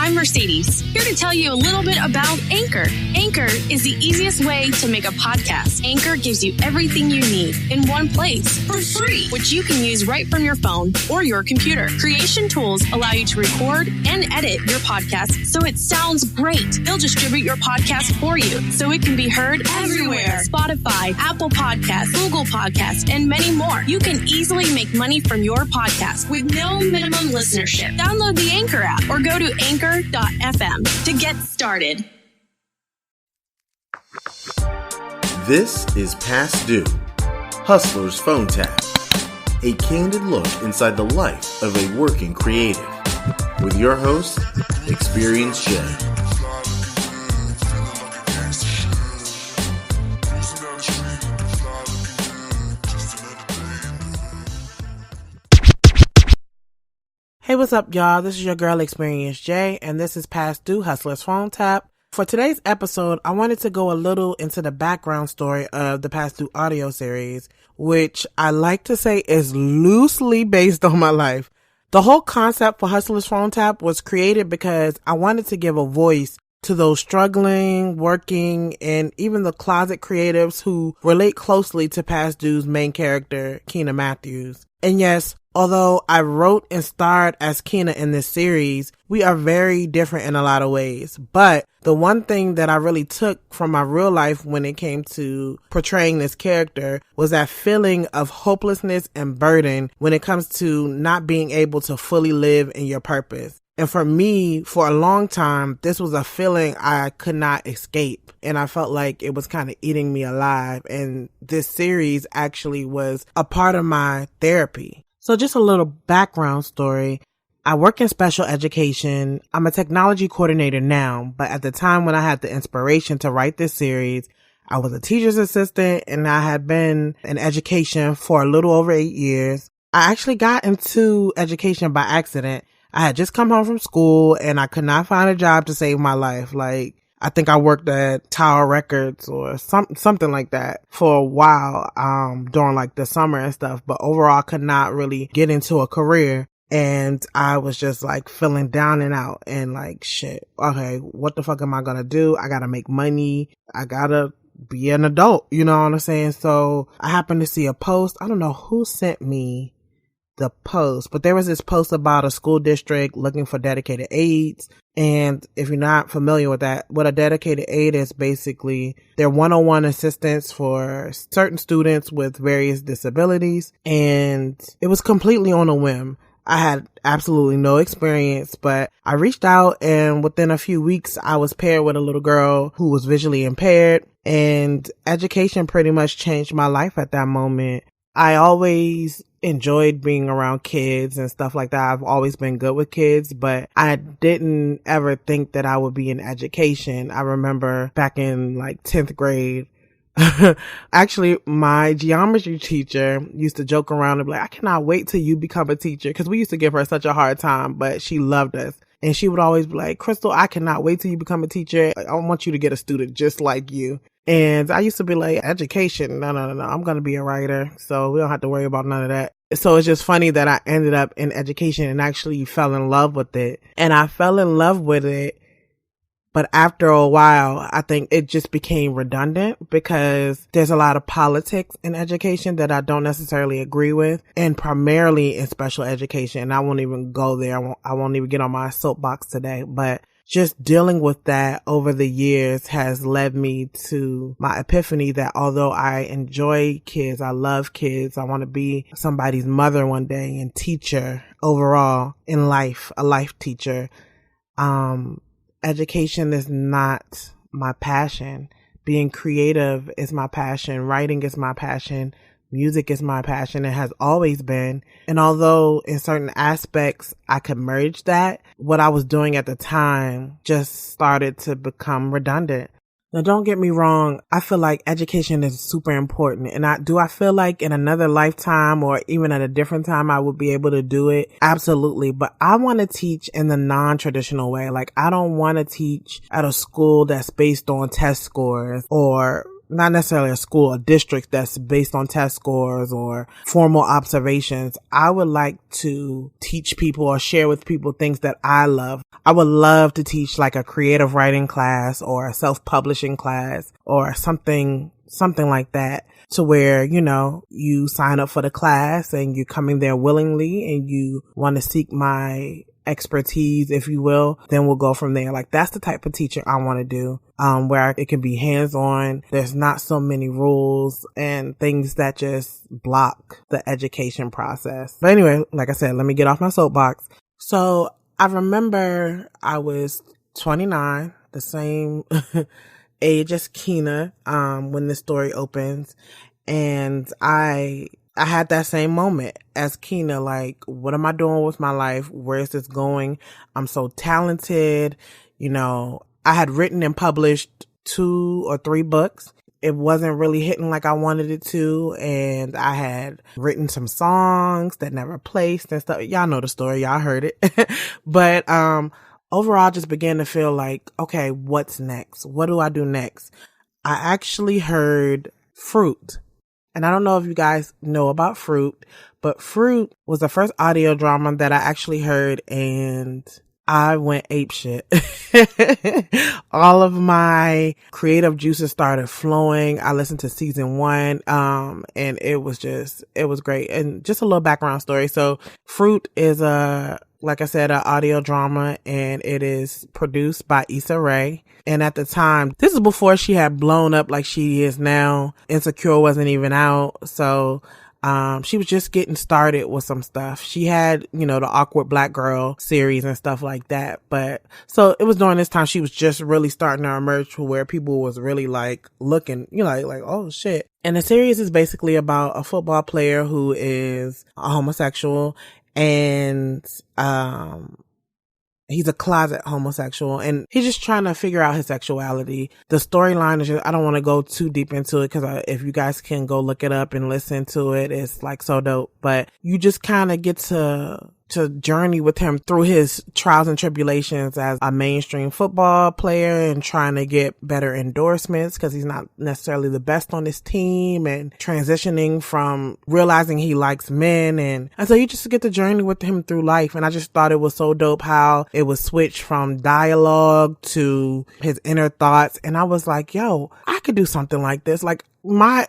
I'm Mercedes, here to tell you a little bit about Anchor. Anchor is the easiest way to make a podcast. Anchor gives you everything you need in one place for free, which you can use right from your phone or your computer. Creation tools allow you to record and edit your podcast so it sounds great. They'll distribute your podcast for you so it can be heard everywhere. Spotify, Apple Podcasts, Google Podcasts, and many more. You can easily make money from your podcast with no minimum listenership. Download the Anchor app or go to anchor.fm to get started. This is Past Due, Hustler's Phone Tap, a candid look inside the life of a working creative, with your host, Experience Jay. Hey, what's up, y'all? This is your girl, Experience Jay, and this is Past Due, Hustler's Phone Tap. For today's episode, I wanted to go a little into the background story of the Past Due audio series, which I like to say is loosely based on my life. The whole concept for Hustler's Phone Tap was created because I wanted to give a voice to those struggling, working, and even the closet creatives who relate closely to Past Due's main character, Keena Matthews. And yes, although I wrote and starred as Keena in this series, we are very different in a lot of ways. But the one thing that I really took from my real life when it came to portraying this character was that feeling of hopelessness and burden when it comes to not being able to fully live in your purpose. And for me, for a long time, this was a feeling I could not escape. And I felt like it was kind of eating me alive. And this series actually was a part of my therapy. So just a little background story. I work in special education. I'm a technology coordinator now, but at the time when I had the inspiration to write this series, I was a teacher's assistant and I had been in education for a little over 8 years. I actually got into education by accident. I had just come home from school and I could not find a job to save my life. Like, I think I worked at Tower Records or something like that for a while, during like the summer and stuff. But overall, I could not really get into a career. And I was just like feeling down and out and like, shit, okay, what the fuck am I going to do? I got to make money. I got to be an adult. You know what I'm saying? So I happened to see a post. I don't know who sent me the post, but there was this post about a school district looking for dedicated aides. And if you're not familiar with that, what a dedicated aide is, basically they're one-on-one assistants for certain students with various disabilities. And it was completely on a whim. I had absolutely no experience, but I reached out and within a few weeks I was paired with a little girl who was visually impaired, and education pretty much changed my life at that moment. I always enjoyed being around kids and stuff like that. I've always been good with kids, but I didn't ever think that I would be in education. I remember back in like 10th grade, actually my geometry teacher used to joke around and be like, I cannot wait till you become a teacher, because we used to give her such a hard time, but she loved us. And she would always be like, Crystal, I cannot wait till you become a teacher. I want you to get a student just like you. And I used to be like, education, no, I'm going to be a writer, so we don't have to worry about none of that. So it's just funny that I ended up in education and actually fell in love with it. And I fell in love with it, but after a while, I think it just became redundant because there's a lot of politics in education that I don't necessarily agree with, and primarily in special education. And I won't even go there. I won't even get on my soapbox today, but just dealing with that over the years has led me to my epiphany that although I enjoy kids, I love kids, I want to be somebody's mother one day and teacher overall in life, a life teacher. Education is not my passion. Being creative is my passion. Writing is my passion. Music is my passion. It has always been. And although in certain aspects I could merge that, what I was doing at the time just started to become redundant. Now, don't get me wrong. I feel like education is super important. And I feel like in another lifetime or even at a different time, I would be able to do it? Absolutely. But I want to teach in the non-traditional way. Like, I don't want to teach at a school that's based on test scores or not necessarily a school, a district that's based on test scores or formal observations. I would like to teach people or share with people things that I love. I would love to teach like a creative writing class or a self-publishing class or something like that, to where, you know, you sign up for the class and you're coming there willingly and you want to seek my expertise, if you will, then we'll go from there. Like, that's the type of teaching I want to do, where it can be hands-on. There's not so many rules and things that just block the education process. But anyway, like I said, let me get off my soapbox. So I remember I was 29, the same age as Keena, when this story opens. And I had that same moment as Keena, like, what am I doing with my life? Where is this going? I'm so talented. You know, I had written and published 2 or 3 books. It wasn't really hitting like I wanted it to. And I had written some songs that never placed and stuff. Y'all know the story. Y'all heard it. But, overall, I just began to feel like, okay, what's next? What do I do next? I actually heard Fruit. And I don't know if you guys know about Fruit, but Fruit was the first audio drama that I actually heard, and I went apeshit. All of my creative juices started flowing. I listened to season 1, and it was great. And just a little background story. So Fruit is like I said, an audio drama, and it is produced by Issa Rae. And at the time, this is before she had blown up like she is now. Insecure wasn't even out. So, she was just getting started with some stuff. She had, you know, the Awkward Black Girl series and stuff like that. But so it was during this time she was just really starting to emerge to where people was really like looking, you know, like, oh shit. And the series is basically about a football player who is a homosexual, and he's a closet homosexual, and he's just trying to figure out his sexuality. The storyline is just, I don't want to go too deep into it, because if you guys can go look it up and listen to it, it's like so dope. But you just kind of get to journey with him through his trials and tribulations as a mainstream football player and trying to get better endorsements because he's not necessarily the best on his team, and transitioning from realizing he likes men. And so you just get to journey with him through life. And I just thought it was so dope how it was switched from dialogue to his inner thoughts. And I was like, yo, I could do something like this. Like, my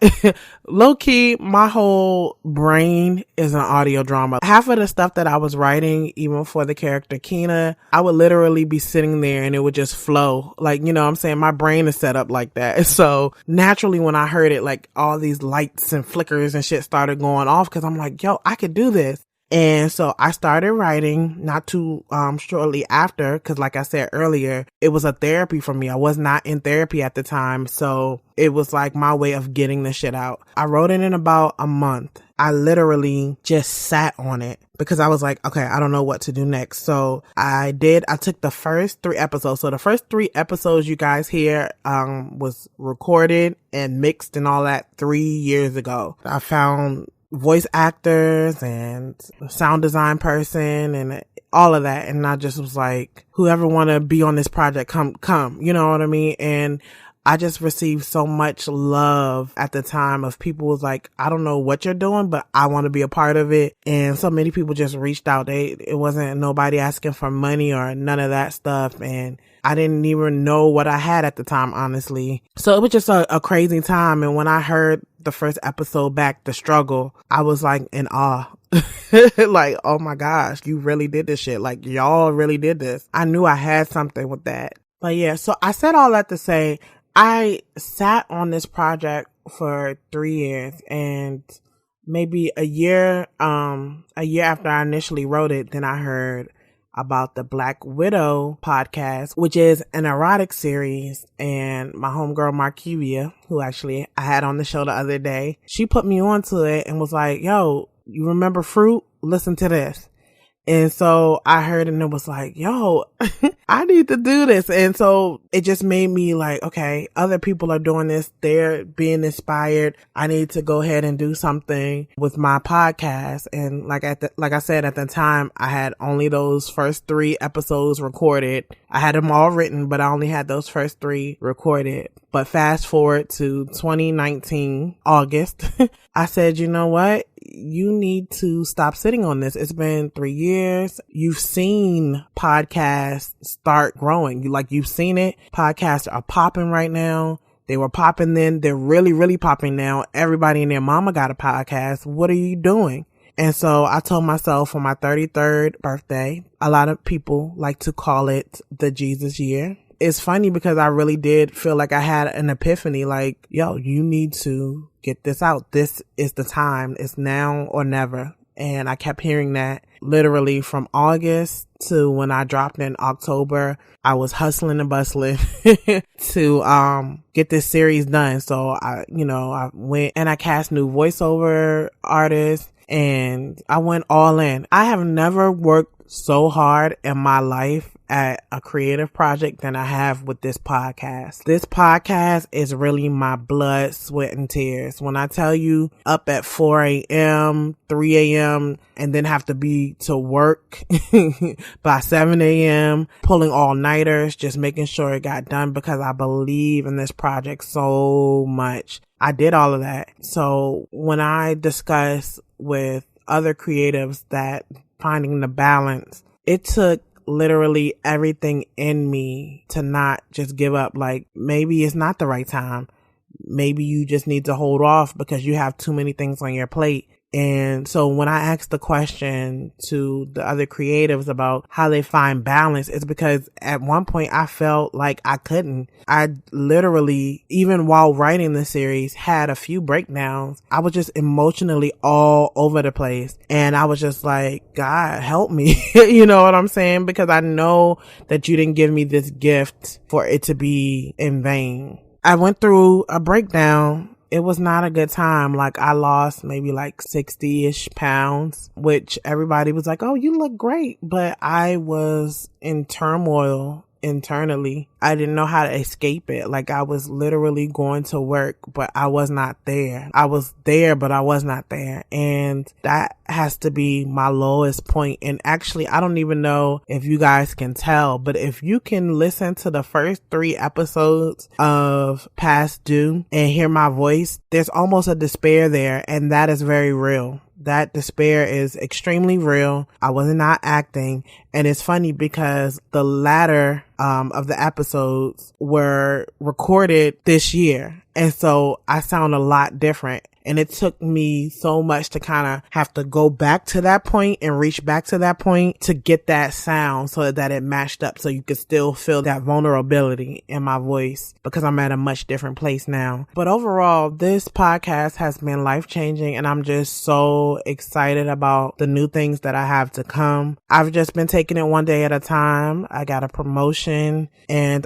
low key, my whole brain is an audio drama. Half of the stuff that I was writing, even for the character Keena, I would literally be sitting there and it would just flow. Like, you know what I'm saying? My brain is set up like that. So naturally, when I heard it, like all these lights and flickers and shit started going off, because I'm like, yo, I could do this. And so I started writing not too shortly after, because like I said earlier, it was a therapy for me. I was not in therapy at the time, so it was like my way of getting the shit out. I wrote it in about a month. I literally just sat on it because I was like, okay, I don't know what to do next. So I took the first 3 episodes. So the first 3 episodes you guys hear was recorded and mixed and all that 3 years ago. I found voice actors and sound design person and all of that. And I just was like, whoever want to be on this project, come, you know what I mean? And I just received so much love at the time of people was like, I don't know what you're doing, but I want to be a part of it. And so many people just reached out. It wasn't nobody asking for money or none of that stuff. And I didn't even know what I had at the time, honestly. So it was just a crazy time. And when I heard the first episode back, The Struggle, I was like in awe. Like, oh my gosh, you really did this shit. Like, y'all really did this. I knew I had something with that. But yeah, so I said all that to say, I sat on this project for 3 years, and maybe a year after I initially wrote it, then I heard about the Black Widow podcast, which is an erotic series. And my homegirl Marquivia, who actually I had on the show the other day, she put me onto it and was like, yo, you remember Fruit? Listen to this. And so I heard and it was like, yo, I need to do this. And so it just made me like, okay, other people are doing this. They're being inspired. I need to go ahead and do something with my podcast. And like I said, at the time, I had only those first 3 episodes recorded. I had them all written, but I only had those first 3 recorded. But fast forward to 2019, August, I said, you know what? You need to stop sitting on this. It's been 3 years. You've seen podcasts start growing. You've seen it. Podcasts are popping right now. They were popping then. They're really, really popping now. Everybody and their mama got a podcast. What are you doing? And so I told myself for my 33rd birthday, a lot of people like to call it the Jesus year. It's funny because I really did feel like I had an epiphany, like, yo, you need to get this out. This is the time. It's now or never. And I kept hearing that literally from August to when I dropped in October. I was hustling and bustling to get this series done. So I went and I cast new voiceover artists and I went all in. I have never worked so hard in my life at a creative project than I have with this podcast. This podcast is really my blood, sweat, and tears. When I tell you up at 4 a.m., 3 a.m., and then have to be to work by 7 a.m., pulling all-nighters, just making sure it got done because I believe in this project so much. I did all of that. So when I discuss with other creatives that finding the balance, it took literally everything in me to not just give up. Like, maybe it's not the right time. Maybe you just need to hold off because you have too many things on your plate. And so when I asked the question to the other creatives about how they find balance, it's because at one point I felt like I couldn't. I literally, even while writing the series, had a few breakdowns. I was just emotionally all over the place. And I was just like, God, help me. You know what I'm saying? Because I know that you didn't give me this gift for it to be in vain. I went through a breakdown. It was not a good time. Like, I lost maybe like 60-ish pounds, which everybody was like, oh, you look great. But I was in turmoil internally. I didn't know how to escape it. Like, I was literally going to work, but I was not there. I was there, but I was not there. And that has to be my lowest point. And actually, I don't even know if you guys can tell, but if you can listen to the first 3 episodes of Past Due and hear my voice, there's almost a despair there. And that is very real. That despair is extremely real. I was not acting. And it's funny because the latter of the episodes were recorded this year. And so I sound a lot different. And it took me so much to kind of have to go back to that point and reach back to that point to get that sound so that it matched up so you could still feel that vulnerability in my voice because I'm at a much different place now. But overall, this podcast has been life-changing and I'm just so excited about the new things that I have to come. I've just been taking it one day at a time. I got a promotion and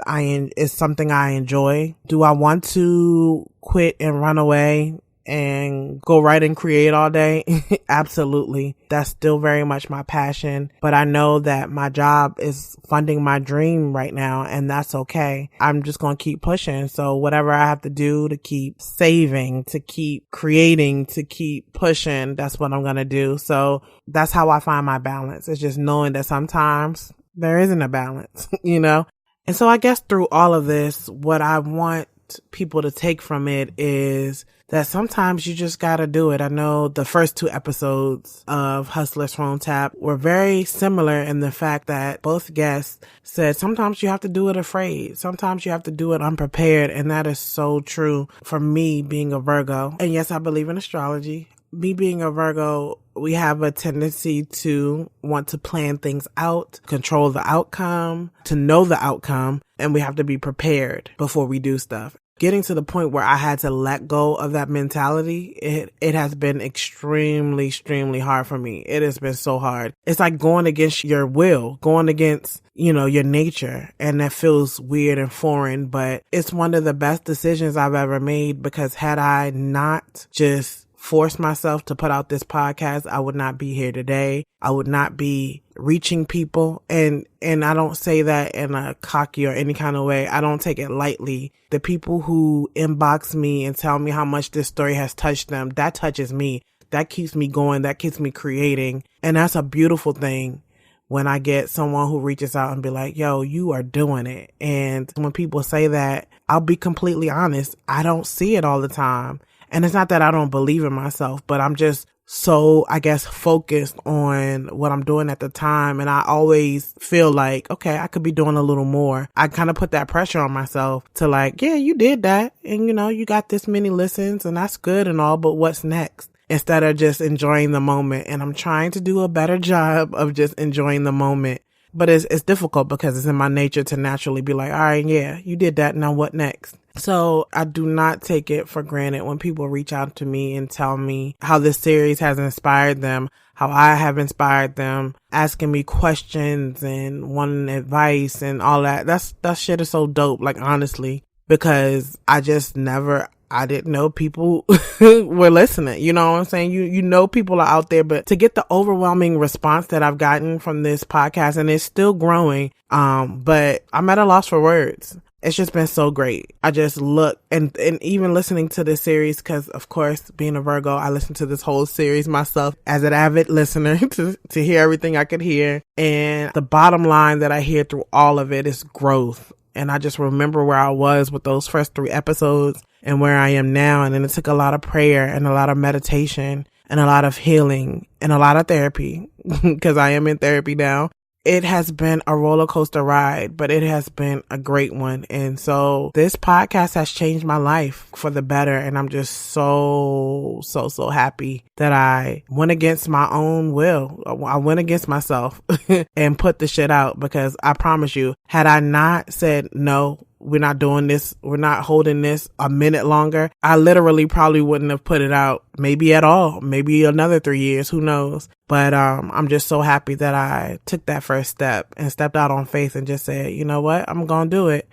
it's something I enjoy. Do I want to quit and run away and go write and create all day? Absolutely. That's still very much my passion. But I know that my job is funding my dream right now, and that's okay. I'm just going to keep pushing. So whatever I have to do to keep saving, to keep creating, to keep pushing, that's what I'm going to do. So that's how I find my balance. It's just knowing that sometimes there isn't a balance, you know? And so I guess through all of this, what I want people to take from it is that sometimes you just gotta do it. I know the first 2 episodes of Hustler's Phone Tap were very similar in the fact that both guests said sometimes you have to do it afraid. Sometimes you have to do it unprepared. And that is so true for me being a Virgo. And yes, I believe in astrology. Me being a Virgo, we have a tendency to want to plan things out, control the outcome, to know the outcome, and we have to be prepared before we do stuff. Getting to the point where I had to let go of that mentality, it has been extremely, extremely hard for me. It has been so hard. It's like going against your will, going against, your nature. And that feels weird and foreign, but it's one of the best decisions I've ever made because had I not just forced myself to put out this podcast, I would not be here today. I would not be reaching people. And I don't say that in a cocky or any kind of way. I don't take it lightly. The people who inbox me and tell me how much this story has touched them, that touches me. That keeps me going. That keeps me creating. And that's a beautiful thing when I get someone who reaches out and be like, yo, you are doing it. And when people say that, I'll be completely honest. I don't see it all the time. And it's not that I don't believe in myself, but I'm just so, I guess, focused on what I'm doing at the time. And I always feel like, okay, I could be doing a little more. I kind of put that pressure on myself to like, yeah, you did that. And you got this many listens and that's good and all, but what's next? Instead of just enjoying the moment. And I'm trying to do a better job of just enjoying the moment. But it's difficult because it's in my nature to naturally be like, all right, yeah, you did that. Now what next? So I do not take it for granted when people reach out to me and tell me how this series has inspired them, how I have inspired them, asking me questions and wanting advice and all that. That shit is so dope, like honestly, because I didn't know people were listening. You know what I'm saying? You know people are out there, but to get the overwhelming response that I've gotten from this podcast, and it's still growing, but I'm at a loss for words. It's just been so great. I just look and even listening to this series, because of course, being a Virgo, I listened to this whole series myself as an avid listener to hear everything I could hear. And the bottom line that I hear through all of it is growth. And I just remember where I was with those first 3 episodes and where I am now. And then it took a lot of prayer and a lot of meditation and a lot of healing and a lot of therapy, because I am in therapy now. It has been a roller coaster ride, but it has been a great one. And so this podcast has changed my life for the better. And I'm just so happy that I went against my own will. I went against myself and put the shit out, because I promise you, had I not said, no, we're not doing this, we're not holding this a minute longer, I literally probably wouldn't have put it out, maybe at all, maybe another 3 years, who knows. But I'm just so happy that I took that first step and stepped out on faith and just said, you know what, I'm gonna do it.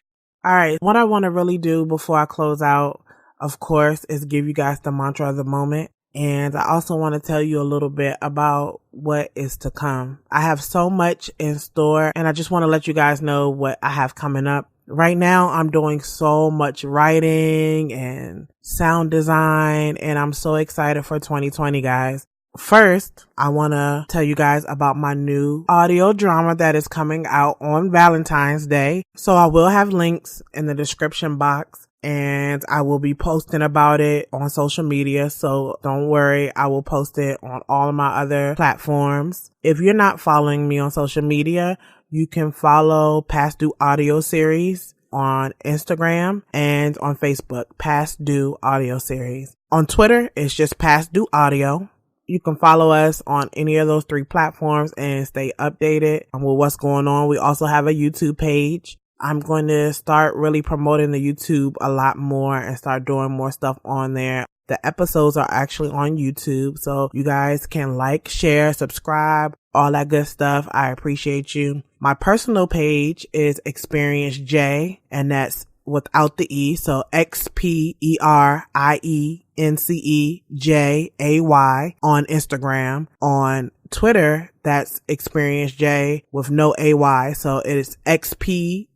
All right, what I want to really do before I close out, of course, is give you guys the mantra of the moment. And I also want to tell you a little bit about what is to come. I have so much in store, and I just want to let you guys know what I have coming up. Right now, I'm doing so much writing and sound design, and I'm so excited for 2020, guys. First, I want to tell you guys about my new audio drama that is coming out on Valentine's Day. So I will have links in the description box, and I will be posting about it on social media. So don't worry, I will post it on all of my other platforms. If you're not following me on social media, you can follow Past Due Audio Series on Instagram and on Facebook, Past Due Audio Series. On Twitter, it's just Past Due Audio. You can follow us on any of those 3 platforms and stay updated with what's going on. We also have a YouTube page. I'm going to start really promoting the YouTube a lot more and start doing more stuff on there. The episodes are actually on YouTube, so you guys can like, share, subscribe, all that good stuff. I appreciate you. My personal page is Experience J, and that's without the E, so XPERIENCEJAY on Instagram. On Twitter, that's Experience J with no AY, so it is XPERIENCEJ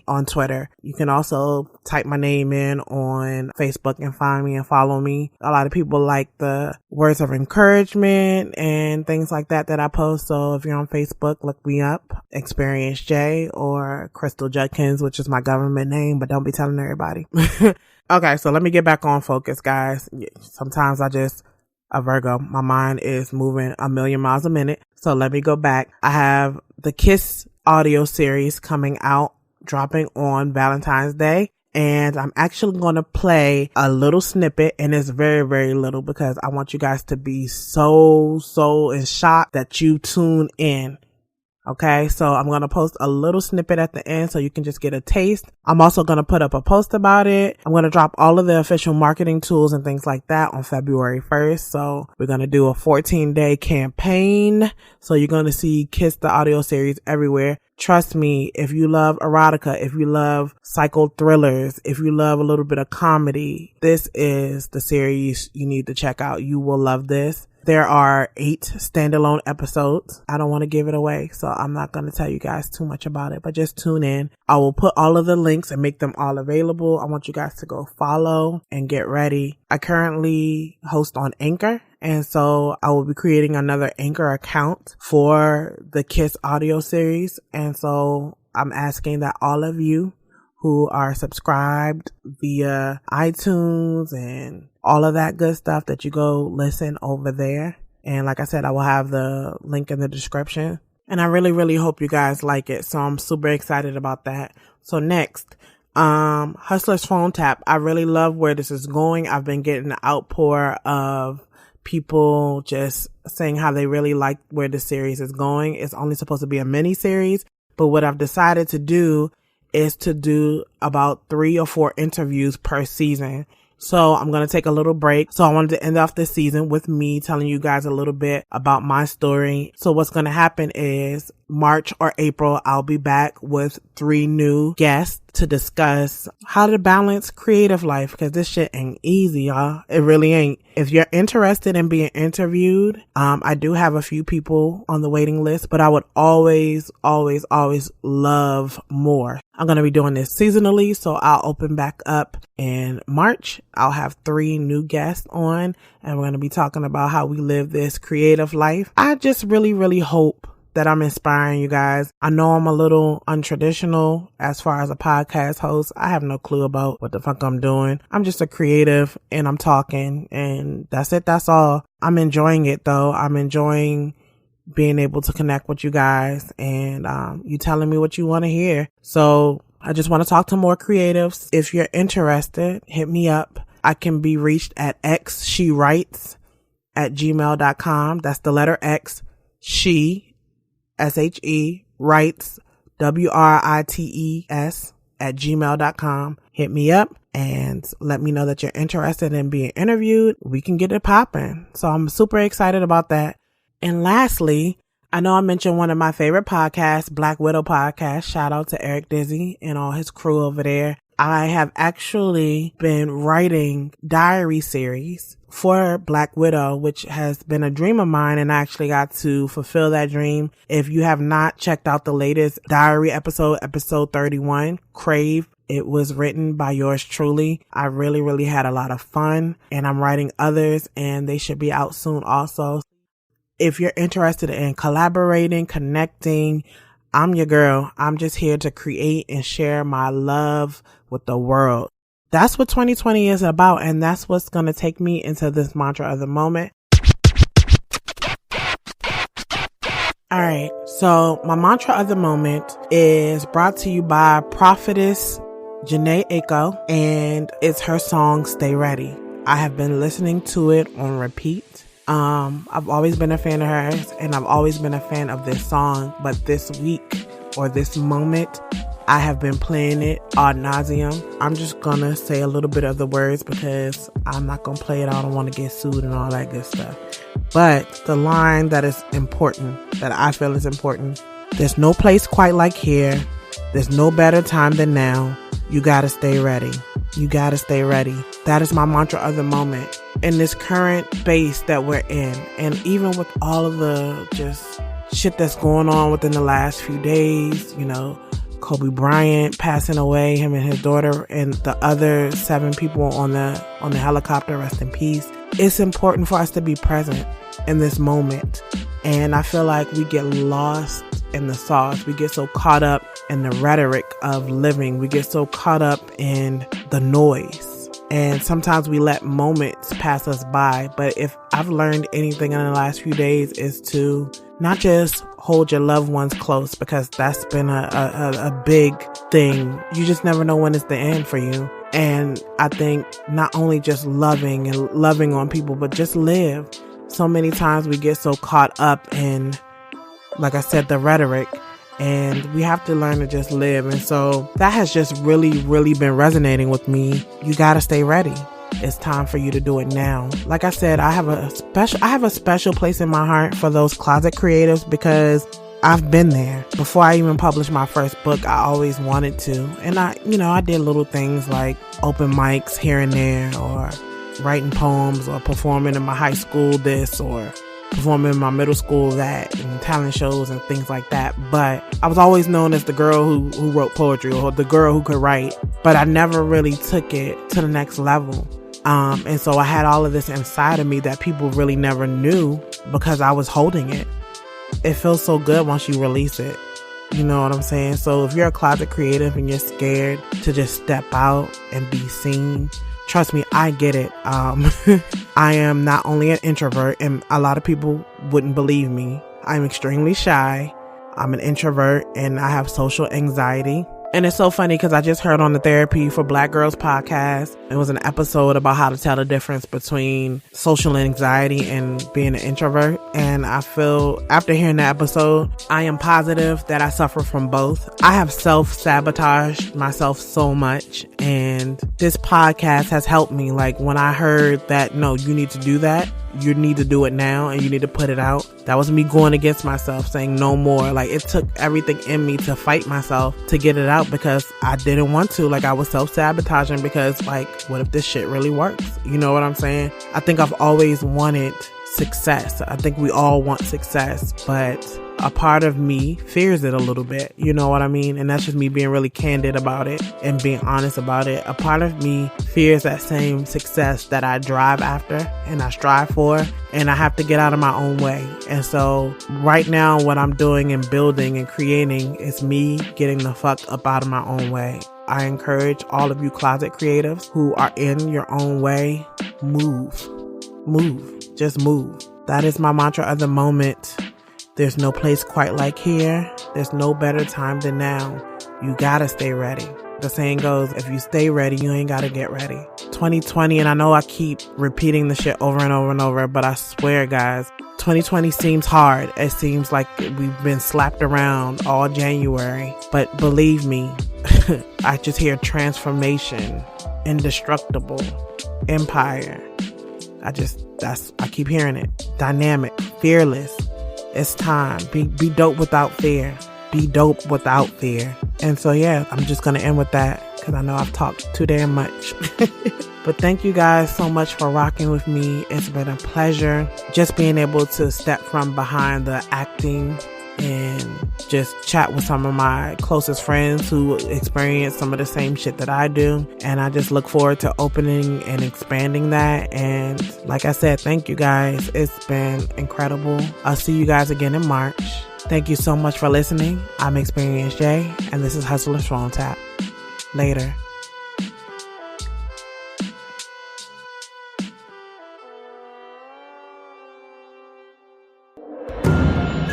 on Twitter. You can also type my name in on Facebook and find me and follow me. A lot of people like the words of encouragement and things like that I post. So if you're on Facebook, look me up, Experience J, or Crystal Judkins, which is my government name, but don't be telling everybody. Okay, so let me get back on focus, guys. Sometimes a Virgo, my mind is moving a million miles a minute. So let me go back. I have the Kiss audio series coming out, dropping on Valentine's Day. And I'm actually going to play a little snippet, and it's very, very little, because I want you guys to be so in shock that you tune in. Okay, so I'm going to post a little snippet at the end so you can just get a taste. I'm also going to put up a post about it. I'm going to drop all of the official marketing tools and things like that on February 1st. So we're going to do a 14-day campaign. So you're going to see Kiss the audio series everywhere. Trust me, if you love erotica, if you love psycho thrillers, if you love a little bit of comedy, this is the series you need to check out. You will love this. There are 8 standalone episodes. I don't want to give it away, so I'm not going to tell you guys too much about it, but just tune in. I will put all of the links and make them all available. I want you guys to go follow and get ready. I currently host on Anchor, and so I will be creating another Anchor account for the Kiss audio series. And so I'm asking that all of you who are subscribed via iTunes and all of that good stuff, that you go listen over there. And like I said, I will have the link in the description. And I really, really hope you guys like it. So I'm super excited about that. So next, Hustler's Phone Tap. I really love where this is going. I've been getting an outpour of people just saying how they really like where the series is going. It's only supposed to be a mini series, but what I've decided to do is to do about 3 or 4 interviews per season. So I'm going to take a little break. So I wanted to end off this season with me telling you guys a little bit about my story. So what's going to happen is March or April, I'll be back with 3 new guests to discuss how to balance creative life, because this shit ain't easy, y'all. It really ain't. If you're interested in being interviewed, I do have a few people on the waiting list, but I would always love more. I'm going to be doing this seasonally, so I'll open back up in March. I'll have 3 new guests on, and we're going to be talking about how we live this creative life. I just really hope that I'm inspiring you guys. I know I'm a little untraditional as far as a podcast host. I have no clue about what the fuck I'm doing. I'm just a creative and I'm talking, and that's it. That's all. I'm enjoying it though. I'm enjoying being able to connect with you guys and you telling me what you want to hear. So I just want to talk to more creatives. If you're interested, hit me up. I can be reached at xshewrites@gmail.com. That's the letter X, she, SHE, writes, WRITES @gmail.com. Hit me up and let me know that you're interested in being interviewed. We can get it popping. So I'm super excited about that. And lastly, I know I mentioned one of my favorite podcasts, Black Widow Podcast. Shout out to Eric Dizzy and all his crew over there. I have actually been writing diary series for Black Widow, which has been a dream of mine, and I actually got to fulfill that dream. If you have not checked out the latest diary episode 31, Crave, it was written by yours truly. I really had a lot of fun, and I'm writing others, and they should be out soon also. If you're interested in collaborating, connecting, I'm your girl. I'm just here to create and share my love with the world. That's what 2020 is about, and that's what's going to take me into this mantra of the moment. All right, so my mantra of the moment is brought to you by Prophetess Janae Aiko, and it's her song, Stay Ready. I have been listening to it on repeat. I've always been a fan of hers, and I've always been a fan of this song, but this week or this moment, I have been playing it ad nauseum. I'm just gonna say a little bit of the words because I'm not gonna play it. I don't want to get sued and all that good stuff. But the line that is important, that I feel is important, there's no place quite like here. There's no better time than now. You gotta stay ready. You gotta stay ready. That is my mantra of the moment. In this current space that we're in, and even with all of the just shit that's going on within the last few days, you know, Kobe Bryant passing away, him and his daughter, and the other 7 people on the helicopter, rest in peace. It's important for us to be present in this moment. And I feel like we get lost in the sauce. We get so caught up in the rhetoric of living. We get so caught up in the noise. And sometimes we let moments pass us by. But if I've learned anything in the last few days is to not just hold your loved ones close, because that's been a big thing. You just never know when it's the end for you. And I think not only just loving on people, but just live. So many times we get so caught up in like I said, the rhetoric. And we have to learn to just live. And so that has just really, really been resonating with me. You got to stay ready. It's time for you to do it now. Like I said, I have a special place in my heart for those closet creatives because I've been there. Before I even published my first book, I always wanted to. And I did little things like open mics here and there, or writing poems, or performing in my high school this, or performing in my middle school that, and talent shows and things like that. But I was always known as the girl who wrote poetry, or the girl who could write. But I never really took it to the next level. And so I had all of this inside of me that people really never knew because I was holding it. It feels so good once you release it. You know what I'm saying? So if you're a closet creative and you're scared to just step out and be seen, trust me, I get it. I am not only an introvert, and a lot of people wouldn't believe me. I'm extremely shy. I'm an introvert, and I have social anxiety. And it's so funny because I just heard on the Therapy for Black Girls podcast, it was an episode about how to tell the difference between social anxiety and being an introvert. And I feel after hearing that episode, I am positive that I suffer from both. I have self-sabotaged myself so much, and this podcast has helped me. Like when I heard that, no, you need to do that. You need to do it now and you need to put it out. That was me going against myself, saying no more. Like it took everything in me to fight myself to get it out because I didn't want to. Like I was self-sabotaging because like, what if this shit really works? You know what I'm saying? I think I've always wanted success. I think we all want success, but a part of me fears it a little bit. You know what I mean? And that's just me being really candid about it and being honest about it. A part of me fears that same success that I drive after and I strive for, and I have to get out of my own way. And so right now what I'm doing and building and creating is me getting the fuck up out of my own way. I encourage all of you closet creatives who are in your own way, move, just move. That is my mantra of the moment. There's no place quite like here. There's no better time than now. You gotta stay ready. The saying goes, if you stay ready, you ain't gotta get ready. 2020, and I know I keep repeating the shit over and over and over, but I swear, guys, 2020 seems hard. It seems like we've been slapped around all January. But believe me, I just hear transformation, indestructible, empire. I keep hearing it. Dynamic, fearless. It's time. Be dope without fear. Be dope without fear. And so, yeah, I'm just going to end with that because I know I've talked too damn much. But thank you guys so much for rocking with me. It's been a pleasure just being able to step from behind the acting and just chat with some of my closest friends who experience some of the same shit that I do. And I just look forward to opening and expanding that. And like I said, thank you guys. It's been incredible. I'll see you guys again in March. Thank you so much for listening. I'm Experience J, and this is Hustler's Phone Tap. Later.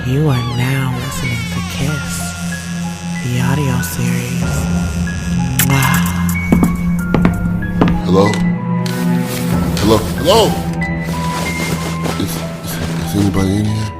You are now listening to Kiss, the audio series. Mwah. Hello? Hello? Is anybody in here?